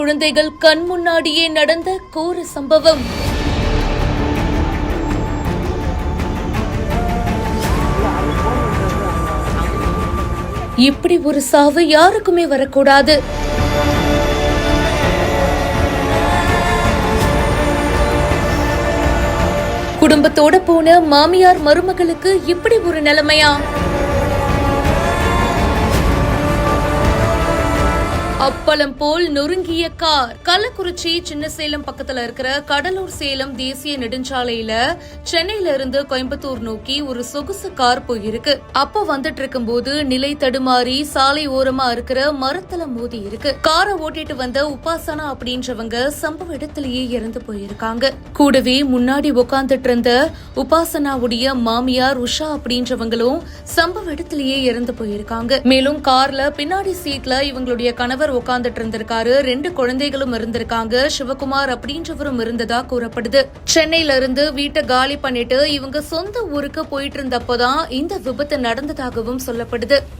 குழந்தைகள் கண் முன்னாடியே நடந்த கோர சம்பவம். இப்படி ஒரு சாவு யாருக்குமே வரக்கூடாது. குடும்பத்தோட போன மாமியார் மருமகளுக்கு இப்படி ஒரு நிலைமையா? அப்பளம் போல் நொறுங்கிய கார். கள்ளக்குறிச்சி சின்ன சேலம் பக்கத்துல இருக்கிற கடலூர் சேலம் தேசிய நெடுஞ்சாலையில சென்னையில இருந்து கோயம்புத்தூர் நோக்கி ஒரு சொகுசு கார் போயிருக்கு. அப்ப வந்துட்டு இருக்கும் போது நிலை தடுமாறி சாலை ஓரமா இருக்கிற மரத்துல மோதி இருக்கு. காரை ஓட்டிட்டு வந்த உபாசனா அப்படின்றவங்க சம்பவ இடத்திலேயே இறந்து போயிருக்காங்க. கூடவே முன்னாடி உட்கார்ந்துட்டு இருந்த உபாசனாவுடைய மாமியார் உஷா அப்படின்றவங்களும் சம்பவ இடத்திலேயே இறந்து போயிருக்காங்க. மேலும் கார்ல பின்னாடி சீட்ல இவங்களுடைய கணவர் உட்கார்ந்துட்டு இருந்திருக்காரு. 2 குழந்தைகளும் இருந்திருக்காங்க. சிவகுமார் அப்படின்றவரும் இருந்ததா கூறப்படுது. சென்னையில இருந்து வீட்டை காலி பண்ணிட்டு இவங்க சொந்த ஊருக்கு போயிட்டு இருந்தப்போதான் இந்த விபத்து நடந்ததாகவும் சொல்லப்படுது.